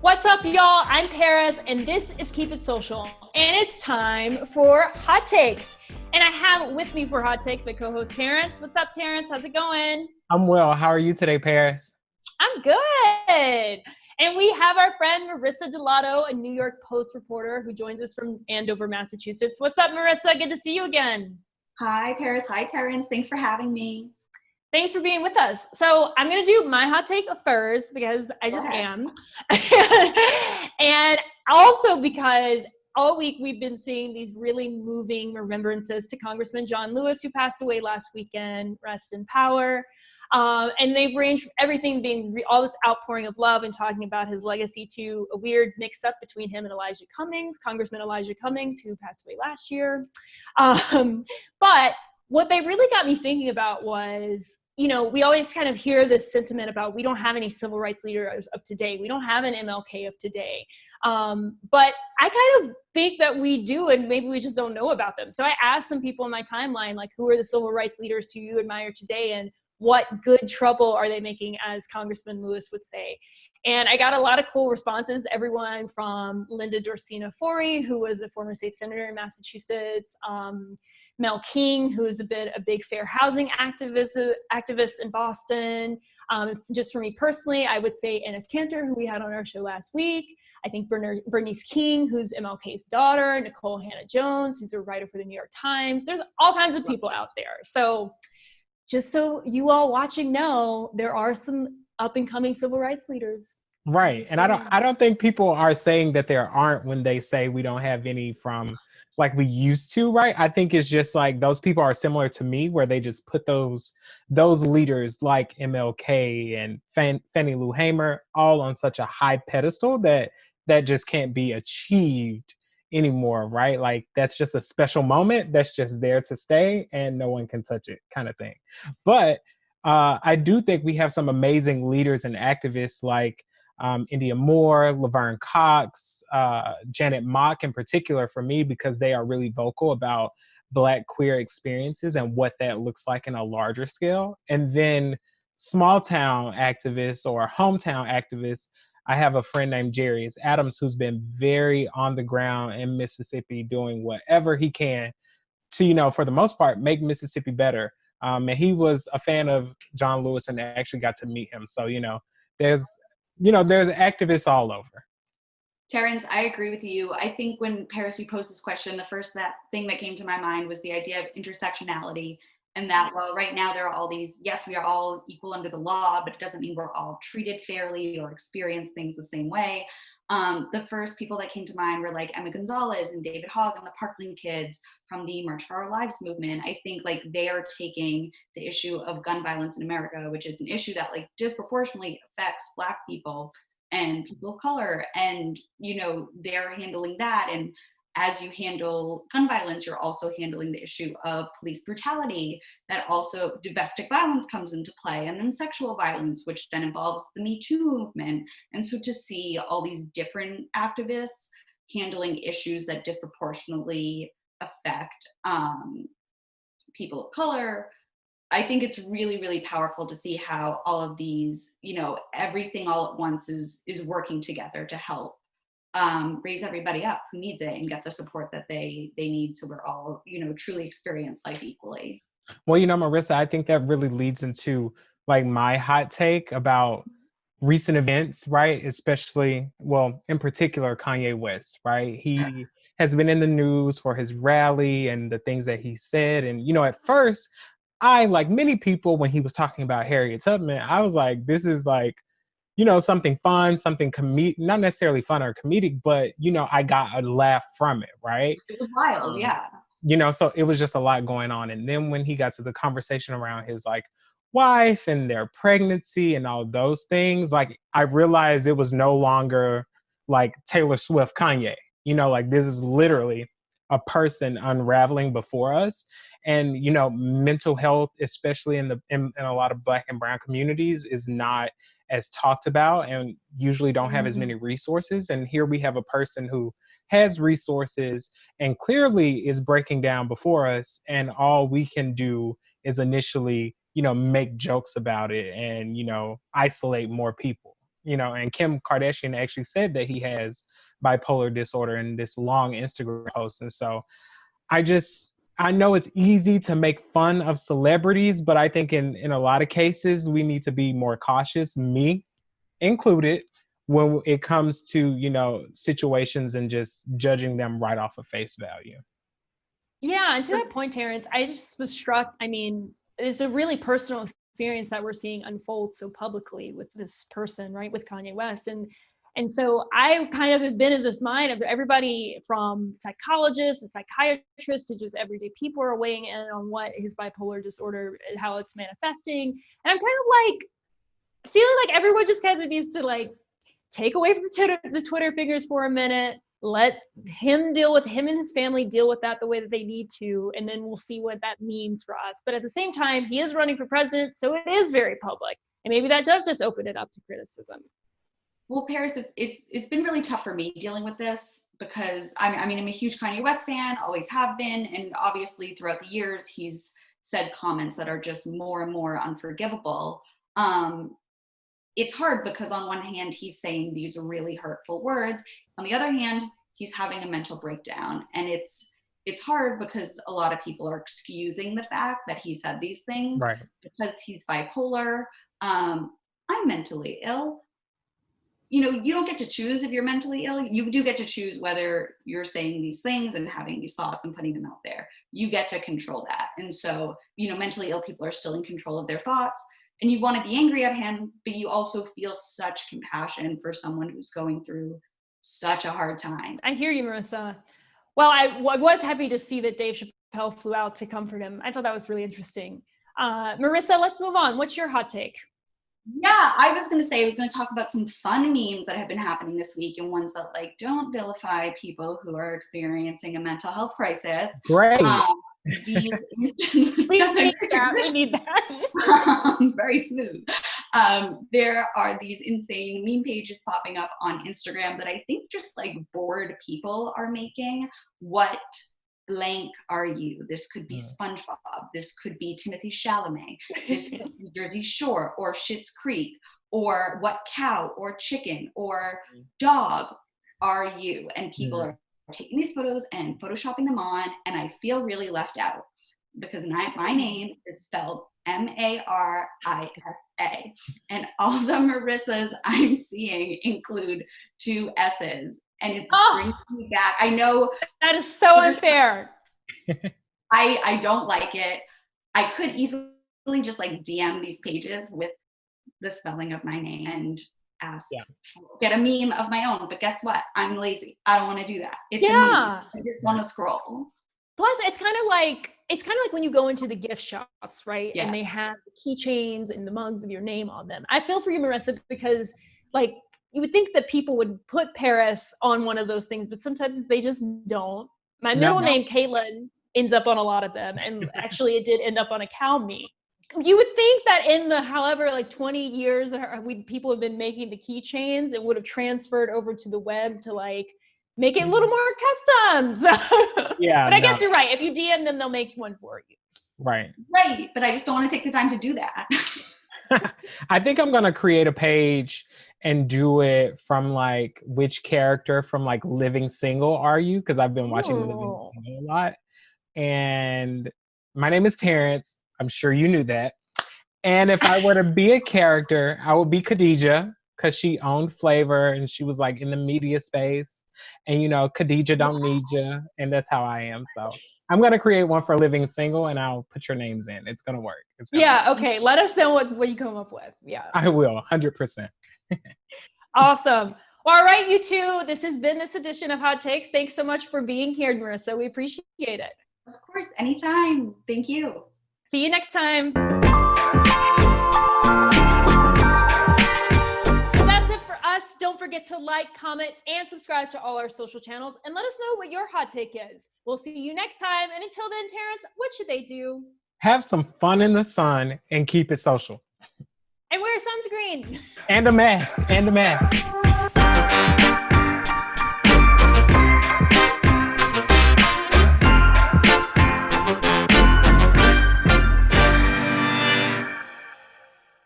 What's up, y'all? I'm Paris, and this is Keep It Social. And it's time for Hot Takes. And I have with me for Hot Takes my co-host, Terrence. What's up, Terrence? How's it going? I'm well. How are you today, Paris? I'm good. And we have our friend, Marisa Dellatto, a New York Post reporter who joins us from Andover, Massachusetts. What's up, Marisa? Good to see you again. Hi, Paris. Hi, Terrence. Thanks for having me. Thanks for being with us. So I'm going to do my hot take first because I just am. And also because all week we've been seeing these really moving remembrances to Congressman John Lewis, who passed away last weekend, rest in power. And they've ranged from everything being all this outpouring of love and talking about his legacy to a weird mix-up between him and Elijah Cummings, Congressman Elijah Cummings, who passed away last year. But what they really got me thinking about was, you know, we always kind of hear this sentiment about we don't have any civil rights leaders of today. We don't have an MLK of today. But I kind of think that we do, and maybe we just don't know about them. So I asked some people in my timeline, like, who are the civil rights leaders who you admire today, and what good trouble are they making, as Congressman Lewis would say? And I got a lot of cool responses, everyone from Linda Dorsina Forey, who was a former state senator in Massachusetts, Mel King, who's a big fair housing activist in Boston. Just for me personally, I would say Enes Kanter, who we had on our show last week. I think Bernice King, who's MLK's daughter, Nicole Hannah-Jones, who's a writer for the New York Times. There's all kinds of people out there. So just so you all watching know, there are some up and coming civil rights leaders. Right. And I don't think people are saying that there aren't when they say we don't have any from like we used to, right? I think it's just like those people are similar to me, where they just put those leaders like MLK and Fannie Lou Hamer all on such a high pedestal that just can't be achieved anymore, right? Like that's just a special moment that's just there to stay and no one can touch it, kind of thing. But I do think we have some amazing leaders and activists like India Moore, Laverne Cox, Janet Mock in particular for me, because they are really vocal about Black queer experiences and what that looks like in a larger scale. And then small town activists or hometown activists, I have a friend named Jerry Adams who's been very on the ground in Mississippi doing whatever he can to, you know, for the most part, make Mississippi better. And he was a fan of John Lewis and actually got to meet him. So, there's there's activists all over. Terrence, I agree with you. I think when Paris, you posed this question, the first thing that came to my mind was the idea of intersectionality. And that while right now there are all these, yes, we are all equal under the law, but it doesn't mean we're all treated fairly or experience things the same way. The first people that came to mind were like Emma Gonzalez and David Hogg and the Parkland kids from the March for Our Lives movement. I think like they are taking the issue of gun violence in America, which is an issue that like disproportionately affects Black people and people of color. And, they're handling that. And as you handle gun violence, you're also handling the issue of police brutality, that also domestic violence comes into play, and then sexual violence, which then involves the Me Too movement. And so to see all these different activists handling issues that disproportionately affect people of color, I think it's really, really powerful to see how all of these, everything all at once is working together to help raise everybody up who needs it and get the support that they need, so we're all truly experience life equally. Well, Marissa, I think that really leads into like my hot take about recent events, right? Especially, well, in particular, Kanye West, right? He has been in the news for his rally and the things that he said. And, at first, I, like many people, when he was talking about Harriet Tubman, I was like, this is like, something fun, something not necessarily fun or comedic, but, I got a laugh from it, right? It was wild, yeah. So it was just a lot going on. And then when he got to the conversation around his like wife and their pregnancy and all those things, like I realized it was no longer like Taylor Swift, Kanye, like this is literally a person unraveling before us. And, mental health, especially in a lot of Black and brown communities, is not as talked about and usually don't have as many resources. And here we have a person who has resources and clearly is breaking down before us. And all we can do is initially, make jokes about it and, isolate more people, and Kim Kardashian actually said that he has bipolar disorder in this long Instagram post. And so I know it's easy to make fun of celebrities, but I think in a lot of cases, we need to be more cautious, me included, when it comes to, situations and just judging them right off of face value. Yeah, and to that point, Terrence, I just was struck. I mean, it's a really personal experience that we're seeing unfold so publicly with this person, right, with Kanye West. And so I kind of have been in this mind of everybody from psychologists and psychiatrists to just everyday people are weighing in on what his bipolar disorder, how it's manifesting. And I'm kind of like feeling like everyone just kind of needs to like take away from the Twitter fingers for a minute, let him and his family deal with that the way that they need to, and then we'll see what that means for us. But at the same time, he is running for president, so it is very public. And maybe that does just open it up to criticism. Well, Paris, it's been really tough for me dealing with this because I'm a huge Kanye West fan, always have been, and obviously throughout the years he's said comments that are just more and more unforgivable. It's hard because on one hand he's saying these really hurtful words, on the other hand he's having a mental breakdown, and it's hard because a lot of people are excusing the fact that he said these things, right, because he's bipolar. I'm mentally ill. You don't get to choose if you're mentally ill. You do get to choose whether you're saying these things and having these thoughts and putting them out there. You get to control that. And so, mentally ill people are still in control of their thoughts, and you want to be angry at him, but you also feel such compassion for someone who's going through such a hard time. I hear you, Marissa. Well, I was happy to see that Dave Chappelle flew out to comfort him. I thought that was really interesting. Marissa, let's move on. What's your hot take? Yeah, I was going to talk about some fun memes that have been happening this week, and ones that don't vilify people who are experiencing a mental health crisis. Great. We need that. Very smooth. There are these insane meme pages popping up on Instagram that I think just bored people are making. What blank are you? This could be SpongeBob. This could be Timothée Chalamet. This could be Jersey Shore or Schitt's Creek, or what cow or chicken or dog are you? And people are taking these photos and photoshopping them on, and I feel really left out because my name is spelled Marisa, and all the Marissas I'm seeing include 2 S's. And it's bringing me back. I know that is so unfair. I don't like it. I could easily just DM these pages with the spelling of my name and ask, get a meme of my own. But guess what? I'm lazy. I don't want to do that. It's a meme. I just want to scroll. Plus, it's kind of like when you go into the gift shops, right? Yeah. And they have the keychains and the mugs with your name on them. I feel for you, Marissa, because you would think that people would put Paris on one of those things, but sometimes they just don't. My middle name, Caitlin, ends up on a lot of them. And actually it did end up on a cow meat. You would think that in the, 20 years people have been making the keychains, it would have transferred over to the web to make it a little more custom. But I guess you're right. If you DM them, they'll make one for you. Right. Right. But I just don't want to take the time to do that. I think I'm going to create a page and do it from which character from Living Single are you? Because I've been watching Living Single a lot. And my name is Terrence. I'm sure you knew that. And if I were to be a character, I would be Khadijah, because she owned Flavor and she was in the media space. And Khadijah don't need you. And that's how I am. So I'm going to create one for Living Single, and I'll put your names in. It's going to work. Work. Okay. Let us know what you come up with. Yeah. I will. 100%. Awesome. Well, all right, you two. This has been this edition of Hot Takes. Thanks so much for being here, Marissa. We appreciate it. Of course. Anytime. Thank you. See you next time. Don't forget to comment, and subscribe to all our social channels, and let us know what your hot take is. We'll see you next time. And until then, Terrence, what should they do? Have some fun in the sun and keep it social. And wear sunscreen. And a mask.